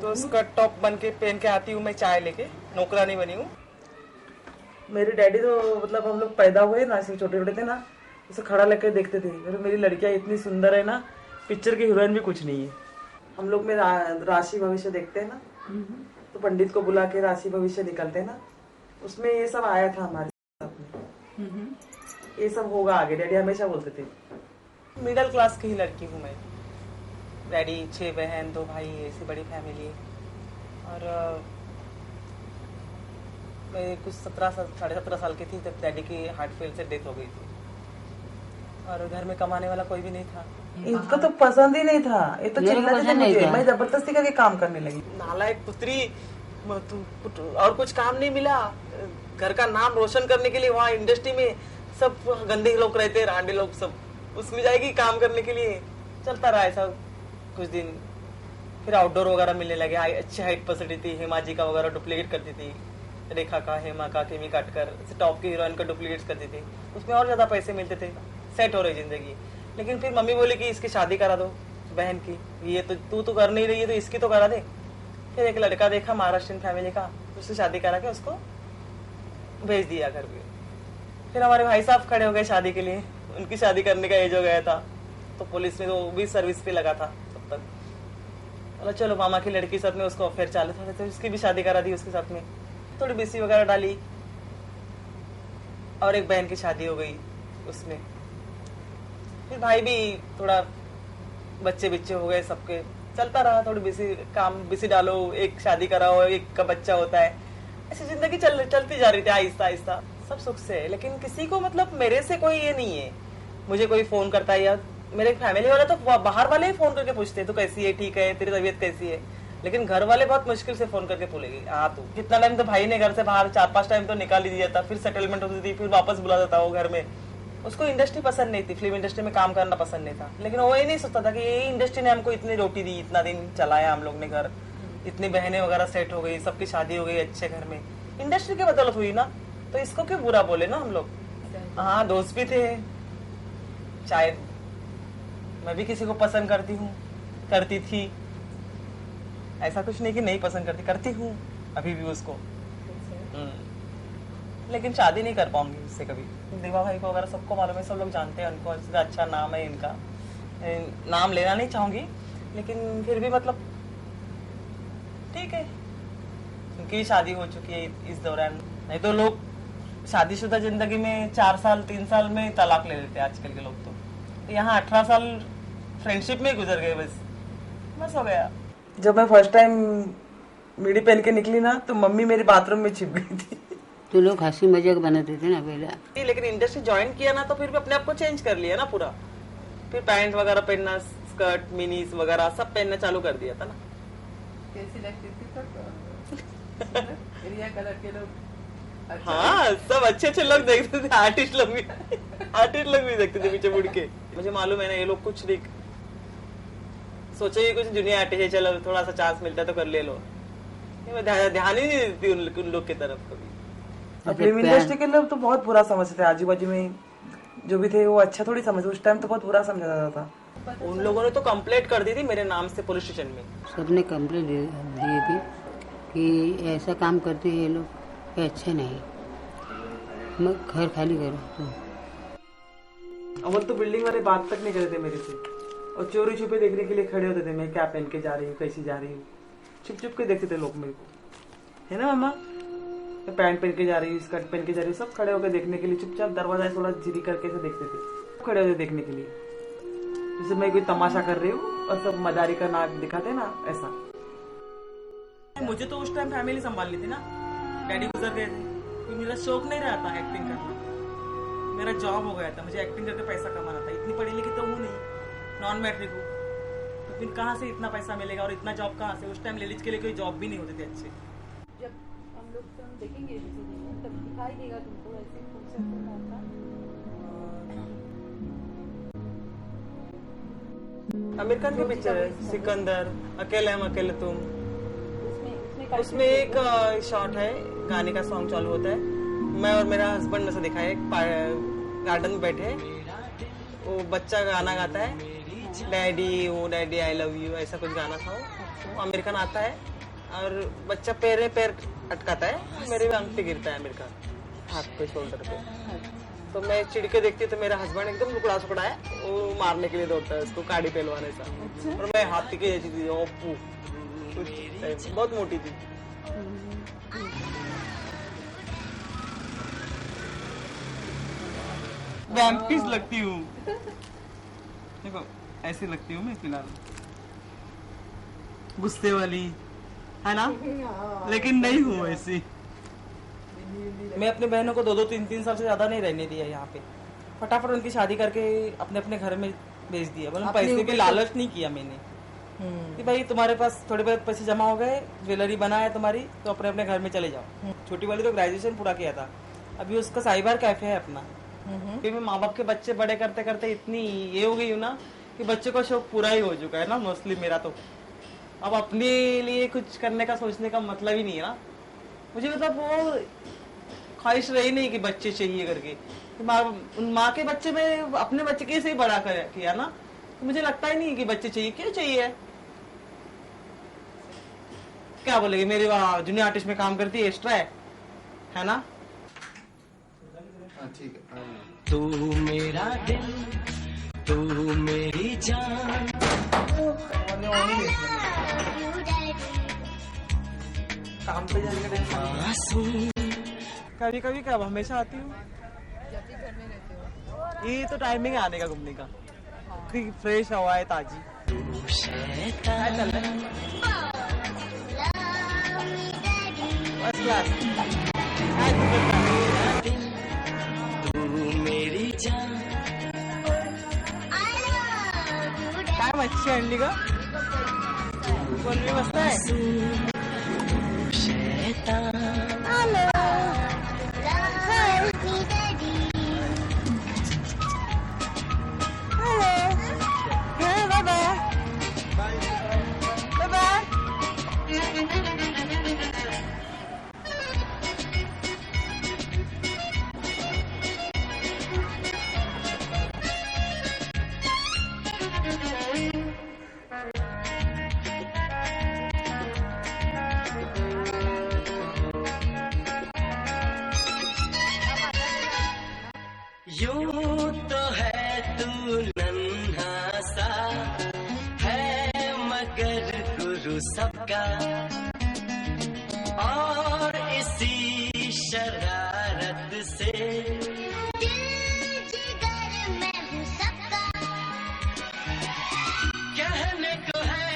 तो उसका टॉप बन के पहन के आती हूँ मैं चाय लेके, नौकरानी बनी हूँ। मेरे डैडी तो मतलब हम लोग पैदा हुए ना, ऐसे छोटे छोटे थे ना, उसे खड़ा लेकर देखते थे, अरे मेरी लड़कियां इतनी सुंदर है ना, पिक्चर की हीरोइन भी कुछ नहीं है। हम लोग में राशि भविष्य देखते हैं ना, तो पंडित को बुला के राशि भविष्य निकलते हैं ना, उसमें ये सब आया था हमारे साथ में, ये सब होगा आगे, डैडी हमेशा बोलते थे। मिडिल क्लास की ही लड़की हूँ मैं। डैडी 6 बहन 2 भाई, ऐसी बड़ी फैमिली है। और मैं कुछ 17 साल की थी तब डैडी की हार्ट फेल से डेथ हो गई थी, और घर में कमाने वाला कोई भी नहीं था। इनको तो पसंद ही नहीं था, ये तो चिल्लाते थे मुझे, मैं जबरदस्ती करके काम करने लगी। नालायक पुत्री, और कुछ काम नहीं मिला, घर का नाम रोशन करने के लिए वहाँ इंडस्ट्री में सब गंदे लोग रहते, रांडे लोग सब, उसमें जाएगी काम करने के लिए। चलता रहा ऐसा कुछ दिन, फिर आउटडोर वगैरह मिलने लगे, अच्छी हाइट पसंद थी, हेमा जी का वगैरह डुप्लीकेट करती थी, रेखा का, हेमा का, केमी काट कर टॉप की हीरोइन का डुप्लीकेट करती थी, उसमें और ज्यादा पैसे मिलते थे, सेट हो रही जिंदगी। लेकिन फिर मम्मी बोली कि इसकी शादी करा दो बहन की, ये तो तू तो कर नहीं रही है तो इसकी तो करा दे। फिर एक लड़का देखा महाराष्ट्रियन फैमिली का, उससे शादी करा के उसको भेज दिया घर पे। फिर हमारे भाई साहब खड़े हो गए शादी के लिए, उनकी शादी करने का एज हो गया था, तो पुलिस में तो भी सर्विस पे लगा था तब तक। बोला चलो मामा की लड़की साथ में उसको अफेयर चालू था, तो उसकी भी शादी करा दी उसके साथ में, थोड़ी बीसी वगैरह डाली, और एक बहन की शादी हो गई उसमें। फिर भाई भी थोड़ा बच्चे हो गए सबके, चलता रहा, थोड़ी बीसी डालो, एक शादी कराओ, एक का बच्चा होता है, ऐसी जिंदगी चलती जा रही थी आहिस्ता आहिस्ता, सब सुख से है। लेकिन किसी को मतलब मेरे से कोई ये नहीं है, मुझे कोई फोन करता है या मेरे फैमिली वाले तो बाहर वाले ही फोन करके पूछते हैं तो कैसी है, ठीक है, तेरी तबीयत कैसी है, लेकिन घर वाले बहुत मुश्किल से फोन करके बोलेंगे हाँ तू। कितना टाइम तो भाई ने घर से बाहर 4-5 टाइम तो निकाल ही दिया था, फिर सेटलमेंट होती थी, फिर वापस बुला देता वो घर में। उसको इंडस्ट्री पसंद नहीं थी, फिल्म इंडस्ट्री में काम करना पसंद नहीं था, लेकिन वो ये नहीं सोचता था कि ये इंडस्ट्री ने हमको इतनी रोटी दी, इतना दिन चलाया हम लोग ने घर, इतनी बहनें वगैरह सेट हो गई, सबकी शादी हो गई अच्छे घर में, इंडस्ट्री की बदौलत हुई ना, तो इसको क्यों बुरा बोले ना हम लोग। हाँ दोस्त भी थे, शायद मैं भी किसी को पसंद करती थी, ऐसा कुछ नहीं कि नहीं पसंद करती हूँ अभी भी उसको, लेकिन शादी नहीं कर पाऊंगी उससे कभी। देवा भाई को वगैरह सबको मालूम है, सब लोग जानते हैं उनको, अच्छा नाम है इनका, नाम लेना नहीं चाहूंगी, लेकिन फिर भी मतलब ठीक है, उनकी शादी हो चुकी है इस दौरान। नहीं तो लोग शादीशुदा जिंदगी में 4 साल 3 साल में तलाक ले लेते हैं आजकल के लोग, तो यहाँ 18 साल फ्रेंडशिप में गुजर गए, बस हो गया। जब मैं फर्स्ट टाइम मीडी पहन के निकली ना, तो मम्मी मेरे बाथरूम में छिप गई थी। तो लोग हंसी मजाक बनाते थे ना पहले, लेकिन इंडस्ट्री ज्वाइन किया ना तो फिर भी अपने आप को चेंज कर लिया ना पूरा, फिर पैंट वगैरह पहनना, स्कर्ट मिनीस वगैरह सब पहनना चालू कर दिया था ना। कैसी लगती थी तब रिया कलर के लोग? अच्छा। हाँ सब अच्छे लोग देखते थे, आर्टिस्ट लोग भी देखते थे पीछे मुड़ के। मुझे मालूम है ना ये लोग कुछ नहीं सोचे, कुछ जूनियर आर्टिस्ट है, चलो थोड़ा सा चांस मिलता है तो कर ले लो, ध्यान ही नहीं देती उन लोग की तरफ कभी। फिल्म इंडस्ट्री के लोग तो बहुत बुरा समझते थे, आजू बाजू में जो भी थे वो अच्छा थोड़ी समझते, उस टाइम तो बहुत बुरा समझा जाता था। उन लोगों ने तो कंप्लेंट कर दी थी मेरे नाम से पुलिस स्टेशन में। सबने कंप्लेंट दी थी कि ऐसा काम करते हैं ये लोग, ये अच्छे नहीं, घर खाली करो। अव्वल तो बिल्डिंग वाले बात तक नहीं करते मेरे से, और चोरी छुपे देखने के लिए खड़े होते थे, मैं क्या पहन के जा रही हूँ, कैसी जा रही हूँ, छुप छुप के देखते थे लोग मेरे को, है ना मामा, मैं पैंट पहन के जा रही हूँ, स्कर्ट पहन के जा रही हूँ, सब खड़े होकर देखने के लिए, चुपचाप दरवाजा थोड़ा झिरी करके से देखते थे, खड़े होते देखने के लिए, जैसे मैं कोई तमाशा कर रही हूँ और सब मदारी का नाक दिखाते ना, ऐसा। मुझे तो उस टाइम फैमिली संभालनी थी ना, डैडी गुजर गए थे, तो मेरा शौक नहीं रहा था एक्टिंग करना, मेरा जॉब हो गया था, मुझे एक्टिंग करके पैसा कमाना था, इतनी पढ़ी लिखी तो हूँ नहीं, नॉन मैट्रिक हूँ, तो फिर कहाँ से इतना पैसा मिलेगा और इतना जॉब कहाँ से, उस टाइम लेडीज के लिए कोई जॉब भी नहीं होते थे अच्छे। जब हम लोग फिल्म देखेंगे तब दिखाई देगा तुमको ऐसे अमेरिकन की पिक्चर है सिकंदर, अकेले हम अकेले तुम, उसमें एक शॉट है, गाने का सॉन्ग चालू होता है, मैं और मेरा हस्बैंड में से दिखा है, गार्डन में बैठे, वो बच्चा गाना गाता है, daddy oh daddy I love you, ऐसा कुछ गाना था, वो अमेरिकन आता है और बच्चा पैर अटकाता है, मेरे भी अंगूठे गिरता है अमेरिकन हाथ पे, शोल्डर पे, तो मैं चिड़के देखती तो मेरा हस्बैंड एकदम लुकड़ा सुकड़ा है, वो मारने के लिए दौड़ता है उसको, काड़ी पहलवाने सा, और मैं हाथी के जैसी थी, बहुत मोटी थी। वैम्पीस लगती हूँ, देखो ऐसी लगती हूँ मैं फिलहाल, गुस्से वाली है ना, लेकिन नहीं हूँ ऐसी। मैं अपने बहनों को 2-2, 3-3 साल से ज्यादा नहीं रहने दिया यहाँ पे, फटाफट उनकी शादी करके अपने अपने घर में भेज दिया, मतलब पैसे के लालच नहीं किया मैंने कि भाई तुम्हारे पास थोड़े बहुत पैसे जमा हो गए, ज्वेलरी बना है तुम्हारी, तो अपने अपने घर में चले जाओ। छोटी वाली तो ग्रेजुएशन पूरा किया था, अभी उसका साइबर कैफे है अपना, फिर मैं माँ बाप के बच्चे बड़े करते करते इतनी ये हो गई हूँ ना कि बच्चों का शौक पूरा ही हो चुका है ना मोस्टली मेरा, तो अब अपने लिए कुछ करने का सोचने का मतलब ही नहीं है ना, मुझे मतलब वो ख्वाहिश रही नहीं कि बच्चे चाहिए करके, माँ के बच्चे में अपने बच्चे कैसे ही बड़ा किया ना, तो मुझे लगता ही नहीं कि बच्चे चाहिए, क्यों चाहिए, क्या बोलेगी मेरी जूनियर आर्टिस्ट में काम करती है, एक्स्ट्रा है ना। ठीक है। तू मेरा दिल, तू मेरी जान, काम पे जाने कभी कभी कब हमेशा आती हूँ, ये तो टाइमिंग है आने का घूमने का, फ्रेश हवा है ताजी। मेरी जान, काय मच्छी आणली का, कोणी मस्त आहे। यूं तो है तू नन्हा सा, है मगर गुरु सबका, और इसी शरारत से जिगर में हूँ सबका, कहने को है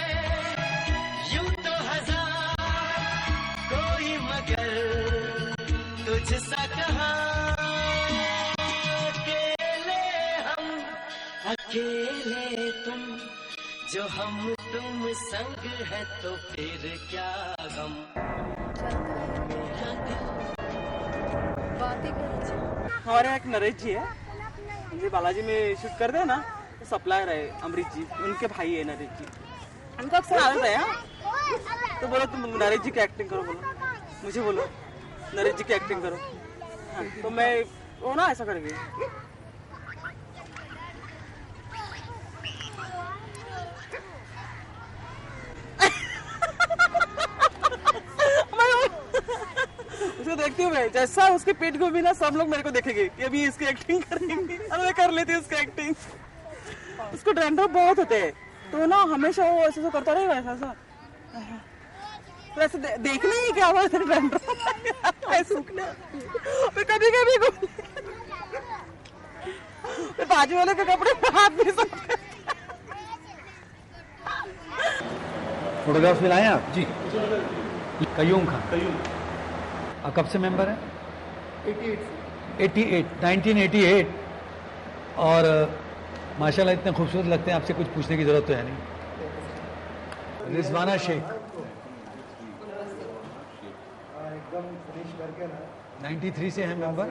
यूं तो हजार, कोई मगर तुझसा कहा, अकेले तुम जो हम तुम संग है तो फिर क्या गम। हमारे यहाँ एक नरेश जी है, जी बालाजी में शूट करते हैं ना, तो सप्लायर है अमरीश जी, उनके भाई है नरेश जी, उनका अक्सर आदत है, तो बोलो तुम नरेश जी की एक्टिंग करो, बोलो मुझे बोलो नरेश जी की एक्टिंग करो, हाँ, तो मैं वो ना ऐसा करेंगे। देखती हूँ मैं, जैसा उसकी पीठ घूमी ना सब लोग मेरे को देखेंगे कि अभी इसकी एक्टिंग करेंगे, और मैं कर लेती हूँ उसकी एक्टिंग। उसको डैंड्रफ बहुत होते हैं, तो ना हमेशा वो ऐसे करता रहेगा ऐसा तो ऐसे देखना ही क्या हुआ डैंड्रफ सूखना। कभी कभी बाजू वाले के कपड़े हाथ भी सकते। फोटोग्राफ्स में लाए आप? जी। कयूम खान। आप कब से मेंबर हैं? 1988। और माशाल्लाह इतने खूबसूरत लगते हैं, आपसे कुछ पूछने की जरूरत तो है नहीं। रिजवाना शेख 93 से है मेंबर।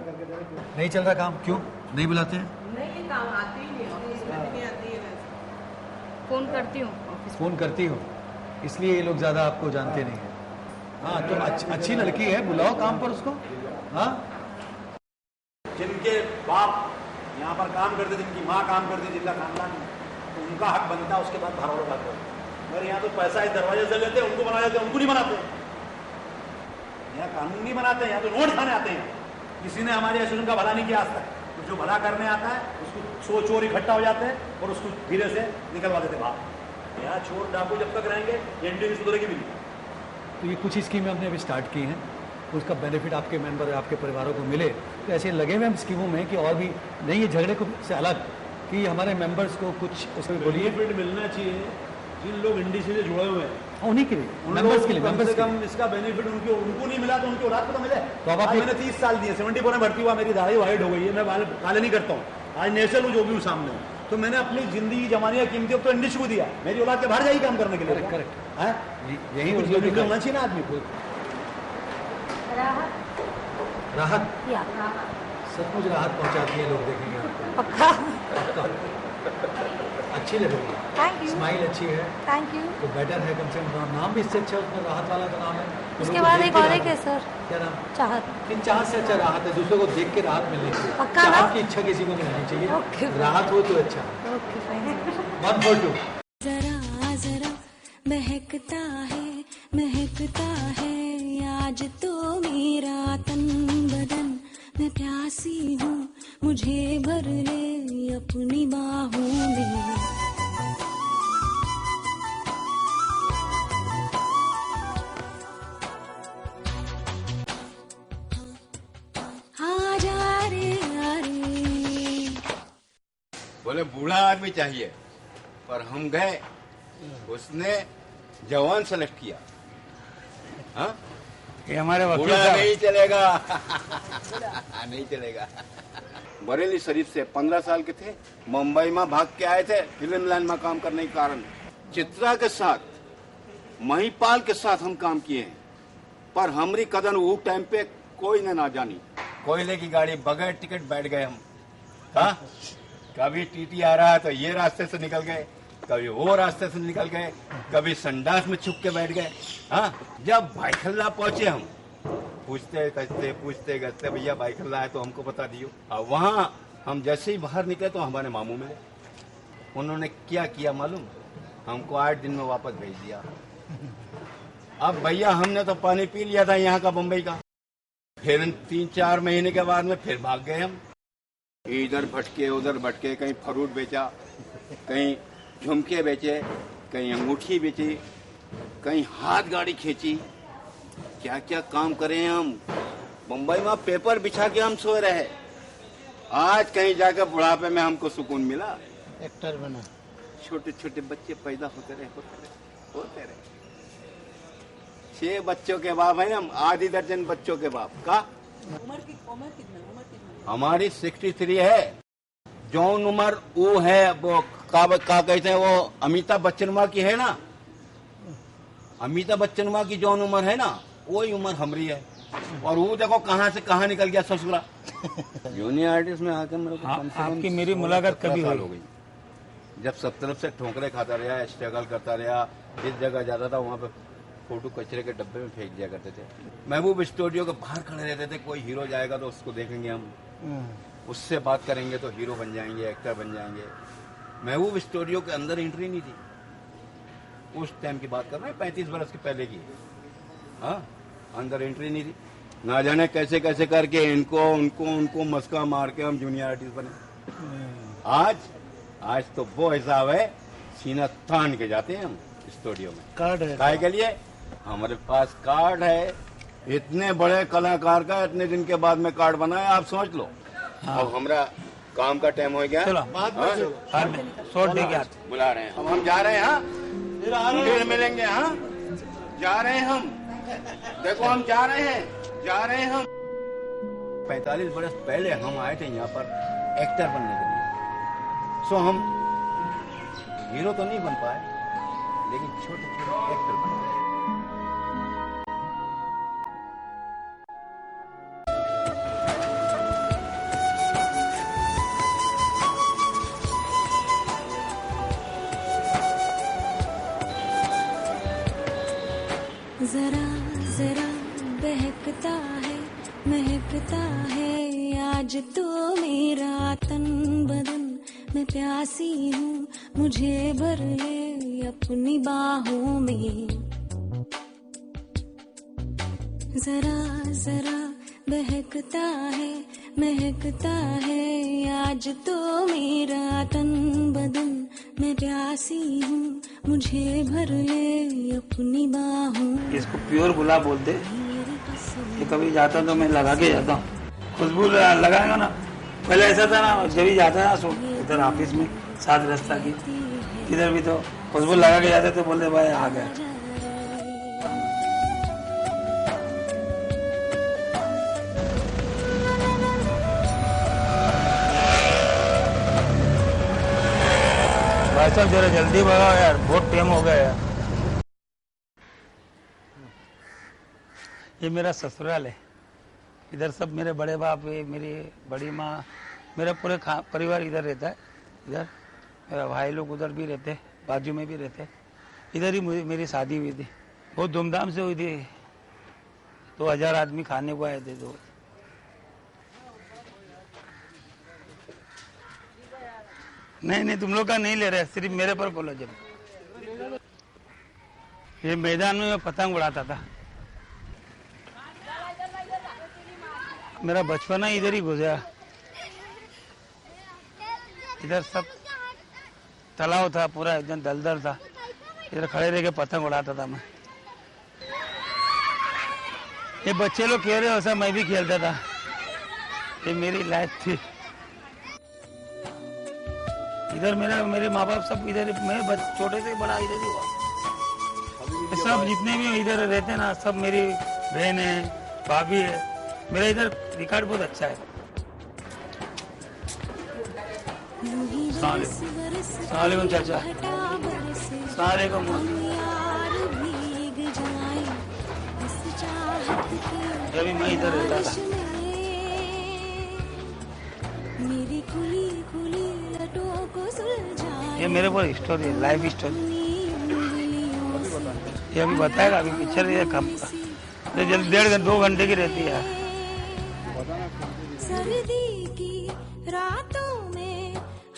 नहीं चल रहा काम, क्यों नहीं बुलाते हैं? नहीं, काम आते ही नहीं, ऑफिस में नहीं आती है। फोन करती हूँ। फोन करती हो, इसलिए ये लोग ज्यादा आपको जानते नहीं है। हाँ, तो अच्छी लड़की है, बुलाओ काम पर उसको। हाँ, जिनके बाप यहाँ पर काम करते, जिनकी माँ काम करती, जिनका खानदान, तो उनका हक बनता है उसके बाद बाहर वालों बात करो। और यहाँ तो पैसा इस दरवाजे से लेते हैं, उनको बना देते हैं, उनको नहीं बनाते। यहाँ कानून नहीं बनाते, यहाँ तो नोट खाने आते हैं। किसी ने हमारे एसोसिएशन का भला नहीं किया आज तक, तो जो भला करने आता है उसको चोर इकट्ठा हो जाते हैं और उसको धीरे से निकलवा देते बाहर। यहाँ चोर डाकू जब तक रहेंगे एनडीए सुधरेगी भी नहीं। तो ये कुछ स्कीमें हमने अभी स्टार्ट की हैं, उसका बेनिफिट आपके मेंबर, आपके परिवारों को मिले। तो ऐसे लगे हुए हम स्कीमों में कि और भी नहीं, ये झगड़े को से अलग कि हमारे मेंबर्स को कुछ उसमें बोलिए बेनिफिट मिलना चाहिए जिन लोग इंडस्ट्री से जुड़े हुए हैं, उन्हीं के लिए, मेंबर्स के लिए। कम से कम इसका बेनिफिट उनको नहीं मिला तो उनकी औलाद को तो मिले। तो अब आज मैंने 30 साल दिए, 74 में भर्ती हुआ, मेरी दाढ़ी वाइट हो गई है, मैं बाल काले नहीं करता हूँ, आज नेशनल हूँ जो भी हूँ सामने हूँ। तो मैंने अपनी जिंदगी जमाने कीमती तो इंडस्ट्री को दिया, मेरी औलाद के बाहर जाइए काम करने के लिए। करेक्ट, यही होना चाहिए ना आदमी को। राहत सचमुच राहत पहुंचाती है, लोग देखेंगे आपको। पक्का। अच्छी लग रही है, थैंक यू। स्माइल अच्छी है, थैंक यू। तो बेटर है, कम से कम नाम भी इससे अच्छा, उसमें राहत वाला का नाम है। उसके बाद एक और है सर, क्या नाम? चाहत। इन चाहत से अच्छा राहत है, दूसरों को देख के राहत मिलनी चाहिए। पक्का ना? चाहत की इच्छा किसी को नहीं होनी चाहिए, राहत हो तो अच्छा। 1 for 2। जरा जरा महकता है आज तो मेरा तन बदन, मैं प्यासी हूँ, मुझे भर ले अपनी बाहों में। बोले बूढ़ा आदमी चाहिए, पर हम गए, उसने जवान सेलेक्ट किया। हाँ, ये हमारे वकील बूढ़ा साहब नहीं चलेगा। नहीं चलेगा। बरेली शरीफ से 15 साल के थे, मुंबई में भाग के आए थे फिल्म लाइन में काम करने के कारण। चित्रा के साथ, महिपाल के साथ हम काम किए हैं, पर हमारी कदर वो टाइम पे कोई ने ना जानी। कोयले की गाड़ी बगैर टिकट बैठ गए हम। हाँ, कभी टीटी आ रहा है तो ये रास्ते से निकल गए, कभी वो रास्ते से निकल गए, कभी संडास में छुप के बैठ गए। हाँ, जब भाईखल्ला पहुंचे हम, पूछते गस्ते भैया भाईखल्ला है तो हमको बता दियो। और वहाँ हम जैसे ही बाहर निकले तो हमारे मामू मिले। उन्होंने क्या किया मालूम? हमको 8 दिन में वापस भेज दिया। अब भैया हमने तो पानी पी लिया था यहाँ का, बम्बई का। फिर 3-4 महीने के बाद में फिर भाग गए हम। इधर भटके उधर भटके, कहीं फ्रूट बेचा, कहीं झुमके बेचे, कहीं अंगूठी बेची, कहीं हाथ गाड़ी खींची, क्या क्या काम करे हम। मुंबई में पेपर बिछा के हम सो रहे। आज कहीं जाकर बुढ़ापे में हमको सुकून मिला, एक्टर बना। छोटे छोटे बच्चे पैदा होते रहे। 6 बच्चों के बाप है हम, आधी दर्जन बच्चों के बाप का। उम्र कितना? हमारी 63 है। जौन उम्र वो है, वो का कहते हैं, वो अमिताभ बच्चन माँ की है ना, अमिताभ बच्चन माँ की जौन उम्र है ना, वही उम्र हमारी है। और वो देखो कहाँ से कहाँ निकल गया ससुरा। जूनियर आर्टिस्ट में आकर मेरे को कम से कम आपकी मेरी मुलाकात कभी हो गई। जब सब तरफ से ठोकरे खाता रहा, स्ट्रगल करता रहा, जिस जगह जाता था वहाँ पे फोटो कचरे के डब्बे में फेंक दिया करते थे। महबूब स्टूडियो के बाहर खड़े रहते थे, कोई हीरो जाएगा तो उसको देखेंगे हम, उससे बात करेंगे तो हीरो बन जाएंगे, एक्टर बन जाएंगे। महबूब स्टूडियो के अंदर एंट्री नहीं थी। उस टाइम की बात कर रहे हैं, 35 बरस के पहले की। हाँ, अंदर एंट्री नहीं थी। ना जाने कैसे कैसे करके इनको उनको उनको मस्का मार के हम जूनियर आर्टिस्ट बने। आज तो वो हिसाब है, सीना तान के जाते हैं हम स्टूडियो में। कार्ड है काय के लिए हमारे पास कार्ड है। इतने बड़े कलाकार का इतने दिन के बाद में कार्ड बनाया, आप सोच लो। अब हमारा काम का टाइम हो गया। चलो बाद में शॉट दे के बुला रहे हैं। अब हम जा रहे हैं। हाँ फिर मिलेंगे। हाँ जा रहे हैं हम। देखो हम जा रहे हैं हम। 45 बरस पहले हम आए थे यहाँ पर एक्टर बनने के लिए। सो हम हीरो तो नहीं बन पाए, लेकिन छोटे छोटे एक्टर बन गए। जरा जरा बहकता है महकता है आज तो मेरा तन बदन। मैं प्यासी हूँ, मुझे भर ले अपनी बाहों में। जरा जरा बहकता है महकता है आज तो मेरा तन बदन। मैं प्यासी हूँ, मुझे भर ले अपनी बाहों। इसको प्योर गुलाब बोलते। ये कभी जाता तो मैं लगा के जाता हूँ, खुशबू लगाएगा ना। पहले ऐसा था ना, जब भी जाता है ना इधर ऑफिस में 7 रास्ता की, इधर भी तो खुशबू लगा के जाते तो बोलते भाई आ गया। भाई साहब जरा जल्दी भगाओ यार, बहुत टाइम हो गया यार। ये मेरा ससुराल है। इधर सब मेरे बड़े बाप है, मेरी बड़ी माँ, मेरा पूरे परिवार इधर रहता है। इधर मेरा भाई लोग उधर भी रहते, बाजू में भी रहते। इधर ही मेरी शादी हुई थी, बहुत धूमधाम से हुई थी। 2000 आदमी खाने को आए थे। तो नहीं तुम लोग का नहीं ले रहे, सिर्फ मेरे पर बोलो। जब ये मैदान में मैं पतंग उड़ाता था, मेरा बचपना इधर ही गुजरा। इधर सब तालाब था, पूरा एकदम दलदल था। इधर खड़े रह के पतंग उड़ाता था मैं। ये बच्चे लोग खेल रहे वैसा मैं भी खेलता था। ये मेरी लाइफ थी। इधर मेरे माँ बाप सब इधर, मैं छोटे से बड़ा इधर ही हुआ। सब जितने भी इधर रहते ना, सब मेरी बहन है, भाभी है। मेरा इधर रिकॉर्ड बहुत अच्छा है। सलाम चाचा। सलाम। अभी मैं इधर रहता था। ये मेरे पर स्टोरी है, लाइफ स्टोरी। ये अभी बताएगा। अभी पिक्चर ये कम जल्दी 1.5-2 घंटे की रहती है। सर्दी की रातों में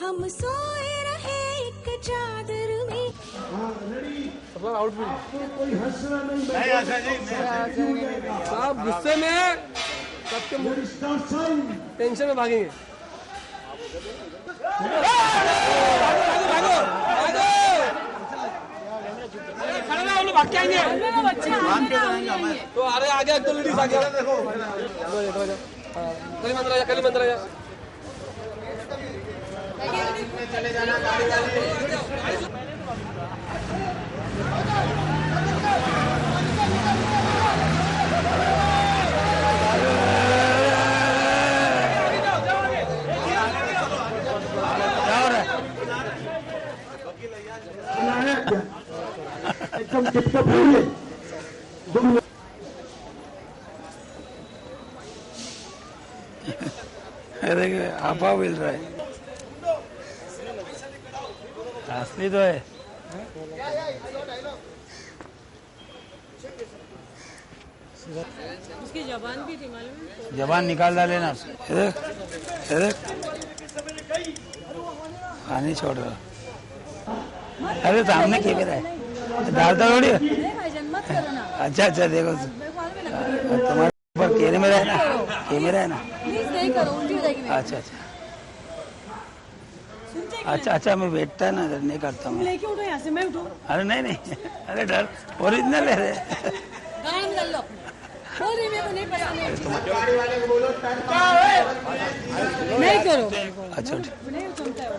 हम सोए रहे एक चादर में। साहब गुस्से में सबके टेंशन में भागेंगे। भाग के आएंगे तो अरे आगे एक तो लेडीज आ गया। कली मंदिर आया। चले जाना गाड़ी एकदम टिपटप होंगे। देखिए आपा मिल रहा है, असली तो है। उसकी जबान भी थी मालूम है? जबान निकाल डाले ना। पानी छोड़ रहा। अरे सामने कैमरा है, डालता थोड़ी। अच्छा देखो तुम्हारे ऊपर कैमरे में ना, कैमरा है ना। प्लीज नहीं करो, उल्टी हो जाएगी मेरी। अच्छा अच्छा अच्छा, मैं बैठता है ना, नहीं करता तुम मैं। लेके उठो यहाँ से, मैं उठूं? अरे नहीं नहीं, अरे डर ओरिजिनल है रे। गाना निकाल लो अपना। बोल रही मेरे को नहीं पता, नहीं करो। अच्छा नहीं सुनता है वो।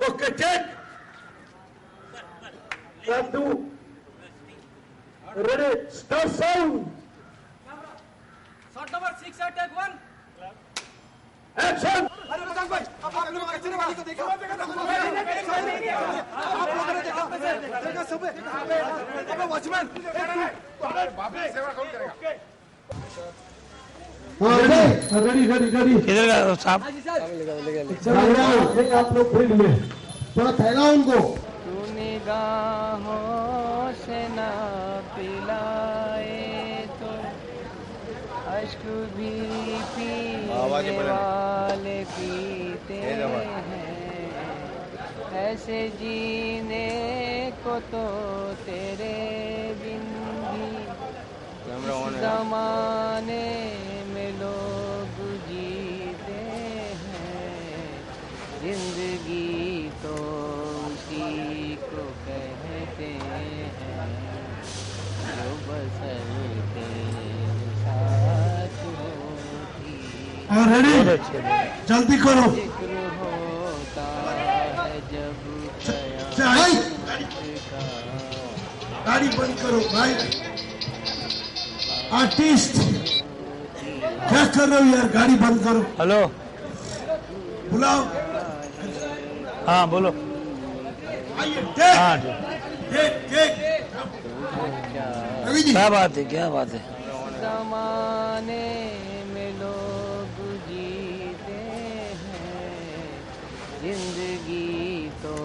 Okay, take. One, two. Ready, start sound. Shot number 6 है, टेक 1। Action. अरे बजरंग भाई, आप लोगों ने कचरे वाली को देखा? आप लोगों ने देखा सब? अबे वॉचमैन, बाबे सेवा कौन करेगा? रेडी। किधर गया साहब? आप लोग फील्ड में थोड़ा फैलाओ उनको। तू निगाहों से ना पिलाए तो अश्क भी पीने वाले पीते हैं। ऐसे जीने को तो तेरे बिन भी जमाने में लोग जीते हैं। जिंदगी तो उसी को कहते हैं जो बसर तेरे साथ होती। रेडी, जल्दी करो। जिक्र होता है जब गाड़ी बंद करो भाई। आर्टिस्ट क्या कर रहे हो यार, गाड़ी बंद करो। हेलो, बुलाओ। हाँ बोलो। हाँ क्या बात है, क्या बात है? जमाने में लोग जीते हैं। जिंदगी तो